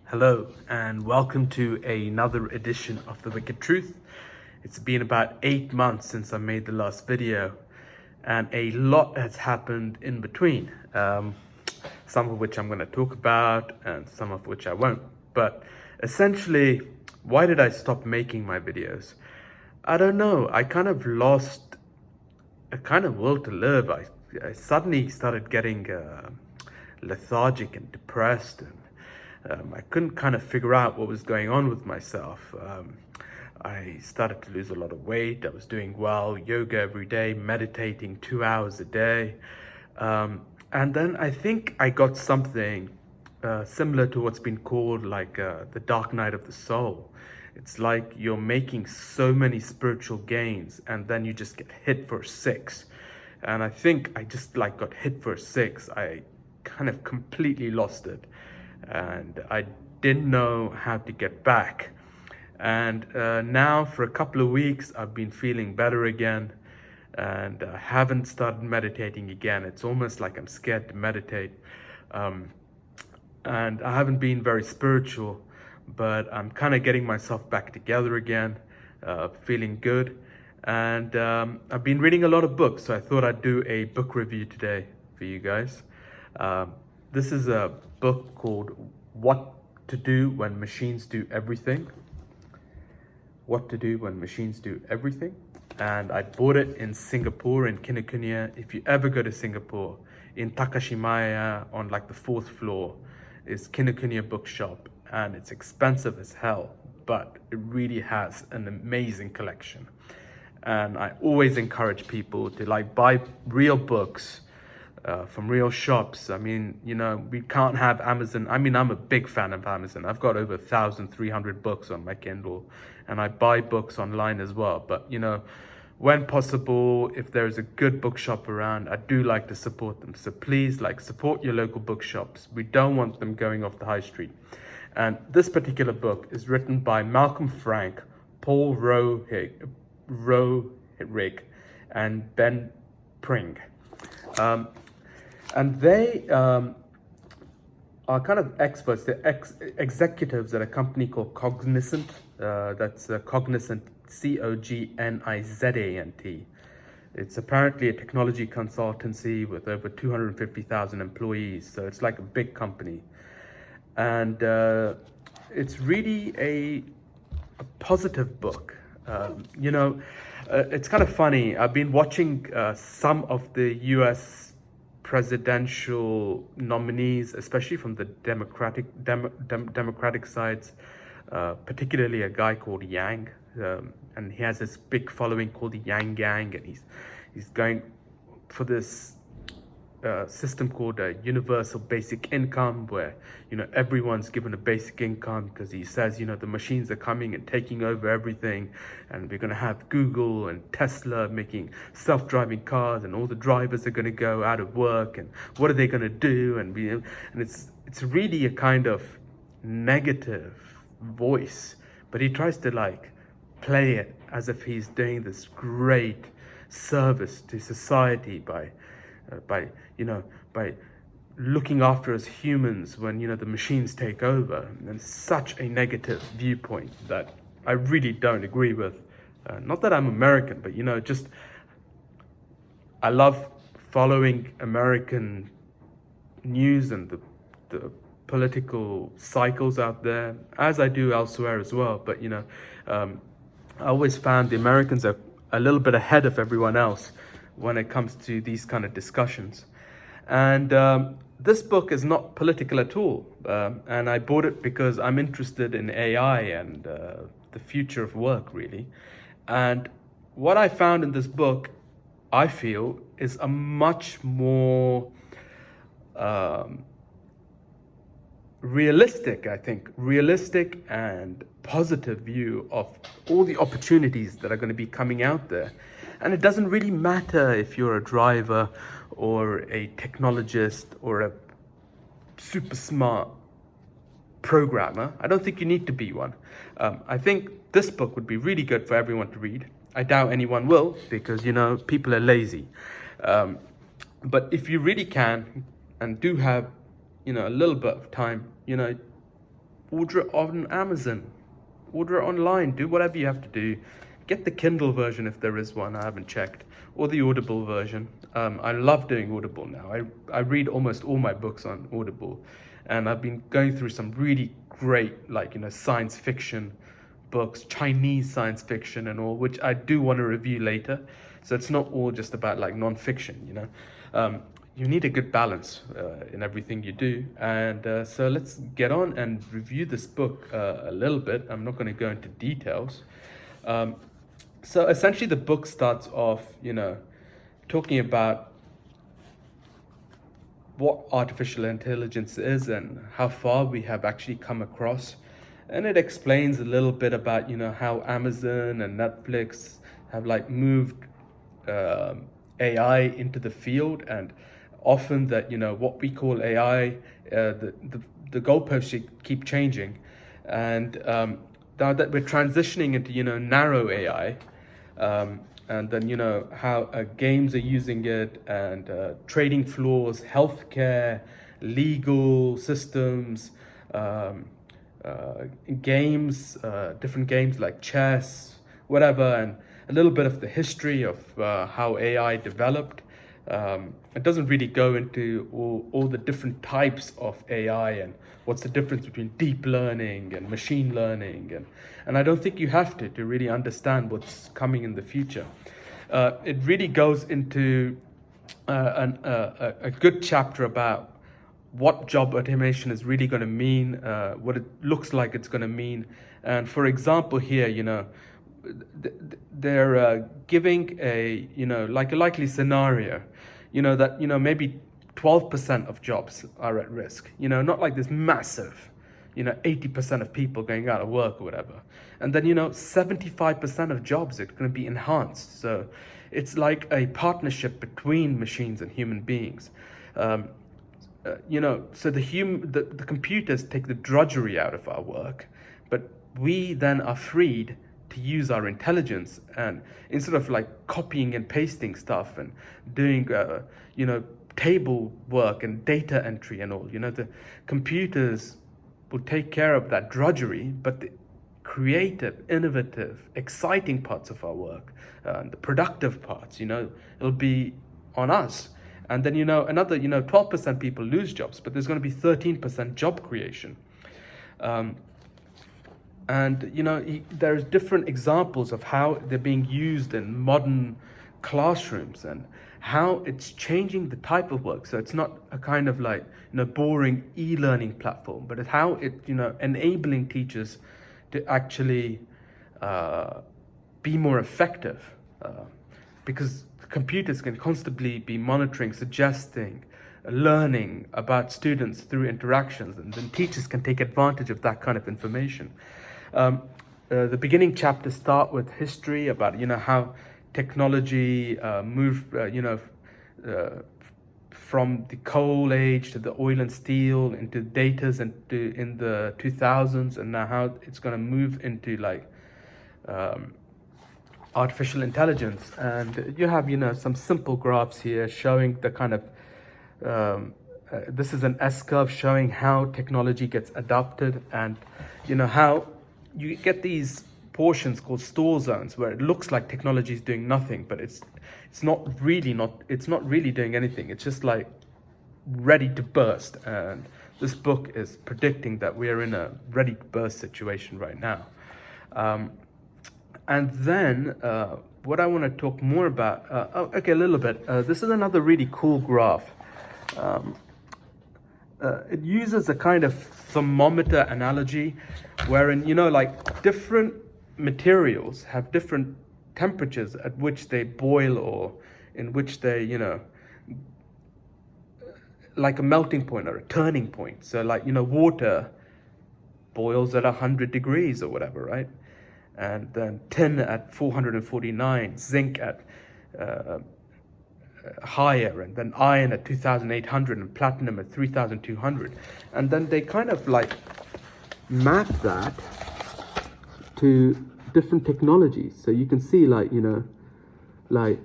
Hello, and welcome to another edition of The Wicked Truth. It's been about 8 months since I made the last video, and a lot has happened in between. Some of which I'm going to talk about, and some of which I won't. But essentially, why did I stop making my videos? I don't know. I kind of lost a kind of will to live. I suddenly started getting lethargic and depressed, and I couldn't kind of figure out what was going on with myself. I started to lose a lot of weight. I was doing well, yoga every day, meditating 2 hours a day. And then I think I got something similar to what's been called like the dark night of the soul. It's like you're making so many spiritual gains and then you just get hit for six. And I think I just like got hit for six. I kind of completely lost it. And I didn't know how to get back. And now for a couple of weeks, I've been feeling better again, and I haven't started meditating again. It's almost like I'm scared to meditate. And I haven't been very spiritual, but I'm kind of getting myself back together again, feeling good. And I've been reading a lot of books, so I thought I'd do a book review today for you guys. This is a book called What to Do When Machines Do Everything. What to Do When Machines Do Everything. And I bought it in Singapore, in Kinokuniya. If you ever go to Singapore, in Takashimaya, on like the 4th floor, is Kinokuniya bookshop. And it's expensive as hell, but it really has an amazing collection. And I always encourage people to like buy real books from real shops. I mean, we can't have Amazon. I mean, I'm a big fan of Amazon. I've got over 1,300 books on my Kindle, and I buy books online as well. But, when possible, if there's a good bookshop around, I do like to support them. So please, support your local bookshops. We don't want them going off the high street. And this particular book is written by Malcolm Frank, Paul Rohrig, and Ben Pring. And they are kind of experts. They're executives at a company called Cognizant. That's Cognizant, Cognizant. It's apparently a technology consultancy with over 250,000 employees. So it's like a big company. And it's really a positive book. It's kind of funny. I've been watching some of the US presidential nominees, especially from the Democratic sides, particularly a guy called Yang, and he has this big following called the Yang Gang, and he's going for this system called a universal basic income, where everyone's given a basic income, because he says the machines are coming and taking over everything, and we're going to have Google and Tesla making self-driving cars, and all the drivers are going to go out of work, and what are they going to do? And it's really a kind of negative voice, but he tries to play it as if he's doing this great service to society by looking after us humans when the machines take over. And such a negative viewpoint that I really don't agree with. Not that I'm American, but just I love following American news and the political cycles out there, as I do elsewhere as well. But I always found the Americans are a little bit ahead of everyone else when it comes to these kind of discussions. And this book is not political at all. And I bought it because I'm interested in AI and the future of work, really. And what I found in this book, I feel, is a much more realistic and positive view of all the opportunities that are going to be coming out there. And it doesn't really matter if you're a driver or a technologist or a super smart programmer. I don't think you need to be one. I think this book would be really good for everyone to read. I doubt anyone will, because people are lazy. But if you really can and do have a little bit of time, order it on Amazon, order it online, do whatever you have to do. Get the Kindle version if there is one, I haven't checked, or the Audible version. I love doing Audible now. I read almost all my books on Audible, and I've been going through some really great, like, science fiction books, Chinese science fiction and all, which I do want to review later. So it's not all just about like non-fiction, you need a good balance in everything you do. And so let's get on and review this book a little bit. I'm not going to go into details. So essentially the book starts off, talking about what artificial intelligence is and how far we have actually come across. And it explains a little bit about, how Amazon and Netflix have like moved AI into the field, and often that, what we call AI, the goalposts keep changing. And now that we're transitioning into, narrow AI, and then, how games are using it, and trading floors, healthcare, legal systems, games, different games like chess, whatever, and a little bit of the history of how AI developed. It doesn't really go into all the different types of AI and what's the difference between deep learning and machine learning, and I don't think you have to really understand what's coming in the future. It really goes into a good chapter about what job automation is really going to mean, what it looks like it's going to mean. And for example here, they're giving a, like a likely scenario, that, maybe 12% of jobs are at risk, not like this massive, 80% of people going out of work or whatever. And then, 75% of jobs are going to be enhanced. So it's like a partnership between machines and human beings. So the computers take the drudgery out of our work, but we then are freed to use our intelligence, and instead of like copying and pasting stuff and doing, table work and data entry and all, the computers will take care of that drudgery, but the creative, innovative, exciting parts of our work, the productive parts, it'll be on us. And then, another, 12% people lose jobs, but there's going to be 13% job creation. And, there's different examples of how they're being used in modern classrooms and how it's changing the type of work. So it's not a kind of like, boring e-learning platform, but it's how it, enabling teachers to actually be more effective, because computers can constantly be monitoring, suggesting, learning about students through interactions, and then teachers can take advantage of that kind of information. The beginning chapters start with history about, how technology moved, from the coal age to the oil and steel into data in the 2000s, and now how it's going to move into like artificial intelligence. And you have, some simple graphs here showing the kind of, this is an S-curve showing how technology gets adopted, and, how you get these portions called stall zones where it looks like technology is doing nothing, but it's not really doing anything. It's just like ready to burst. And this book is predicting that we are in a ready to burst situation right now. And then what I want to talk more about, a little bit. This is another really cool graph. It uses a kind of thermometer analogy, wherein, like different materials have different temperatures at which they boil, or in which they, like a melting point or a turning point. So like, water boils at 100 degrees or whatever, right? And then tin at 449, zinc at higher, and then iron at 2,800, and platinum at 3,200. And then they kind of like map that to different technologies. So you can see like, like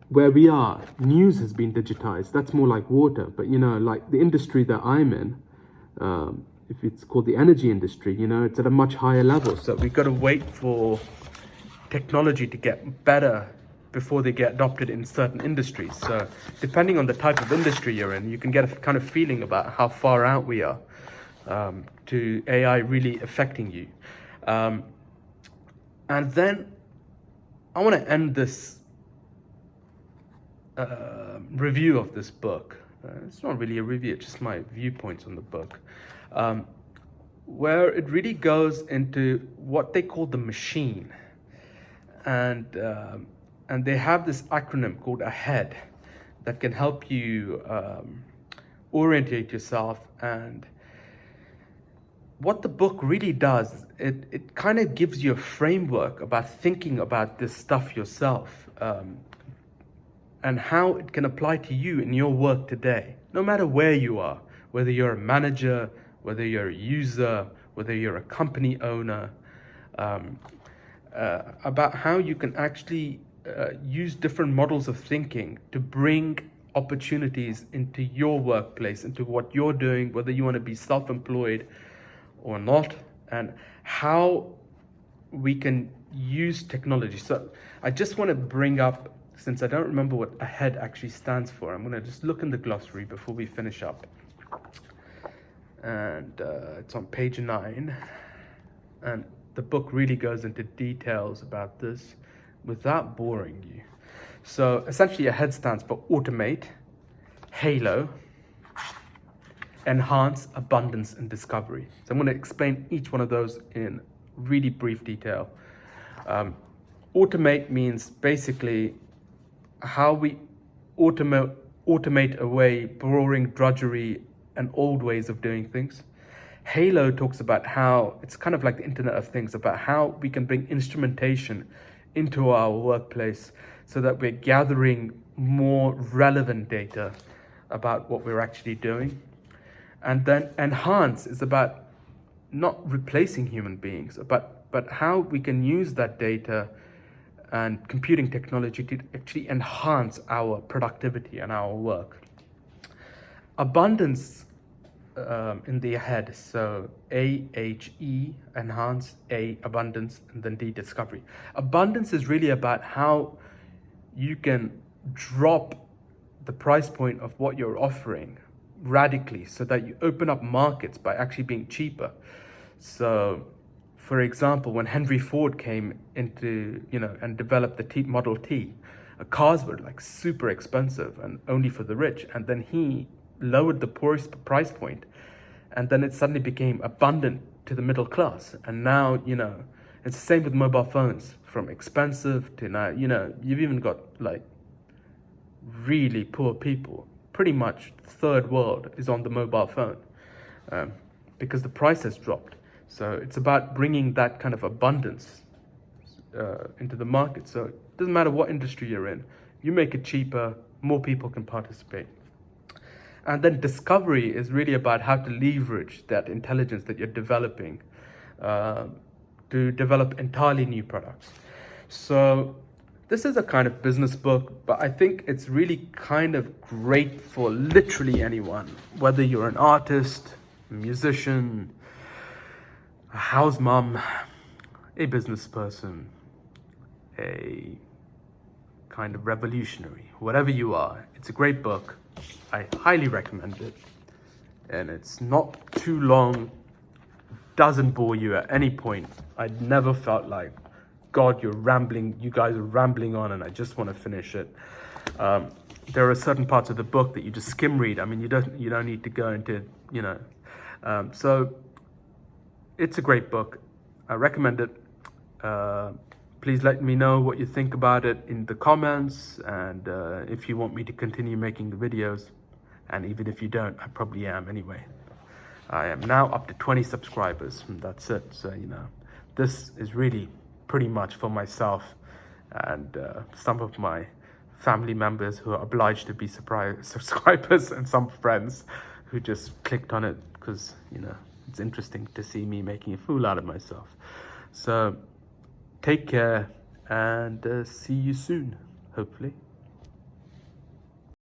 where we are, news has been digitized. That's more like water. But, like the industry that I'm in, if it's called the energy industry, you know, it's at a much higher level. So we've got to wait for technology to get better before they get adopted in certain industries. So depending on the type of industry you're in, you can get a kind of feeling about how far out we are to AI really affecting you. And then I want to end this review of this book. It's not really a review, it's just my viewpoints on the book, where it really goes into what they call the machine. And they have this acronym called AHEAD that can help you orientate yourself. And what the book really does, it kind of gives you a framework about thinking about this stuff yourself, and how it can apply to you in your work today, no matter where you are, whether you're a manager, whether you're a user, whether you're a company owner, about how you can actually use different models of thinking to bring opportunities into your workplace, into what you're doing, whether you want to be self-employed or not, and how we can use technology. So I just want to bring up, since I don't remember what AHEAD actually stands for, I'm going to just look in the glossary before we finish up. And it's on page 9. And the book really goes into details about this without boring you. So essentially AHEAD stands for automate, halo, enhance, abundance, and discovery. So I'm going to explain each one of those in really brief detail. Automate means basically how we automate away boring drudgery and old ways of doing things. Halo talks about how it's kind of like the Internet of Things, about how we can bring instrumentation into our workplace so that we're gathering more relevant data about what we're actually doing. And then enhance is about not replacing human beings, but how we can use that data and computing technology to actually enhance our productivity and our work. Abundance in the AHEAD, so AHE, enhance, A, abundance, and then D, discovery. Abundance is really about how you can drop the price point of what you're offering radically so that you open up markets by actually being cheaper. So for example, when Henry Ford came into, and developed the Model T, cars were like super expensive and only for the rich. And then he lowered the price point, and then it suddenly became abundant to the middle class. And now, it's the same with mobile phones, from expensive to now, you've even got like really poor people. Pretty much third world is on the mobile phone because the price has dropped. So it's about bringing that kind of abundance into the market. So it doesn't matter what industry you're in, you make it cheaper, more people can participate. And then discovery is really about how to leverage that intelligence that you're developing to develop entirely new products. So this is a kind of business book, but I think it's really kind of great for literally anyone, whether you're an artist, a musician, a house mom, a business person, a kind of revolutionary, whatever you are. It's a great book. I highly recommend it. And it's not too long, doesn't bore you at any point. I never felt like, God, you guys are rambling on and I just want to finish it. There are certain parts of the book that you just skim read. I mean, you don't need to go into, so it's a great book. I recommend it. Please let me know what you think about it in the comments, and if you want me to continue making the videos. And even if you don't, I probably am anyway. I am now up to 20 subscribers, and that's it. So, this is really pretty much for myself and some of my family members who are obliged to be subscribers, and some friends who just clicked on it because, it's interesting to see me making a fool out of myself. So take care and see you soon, hopefully.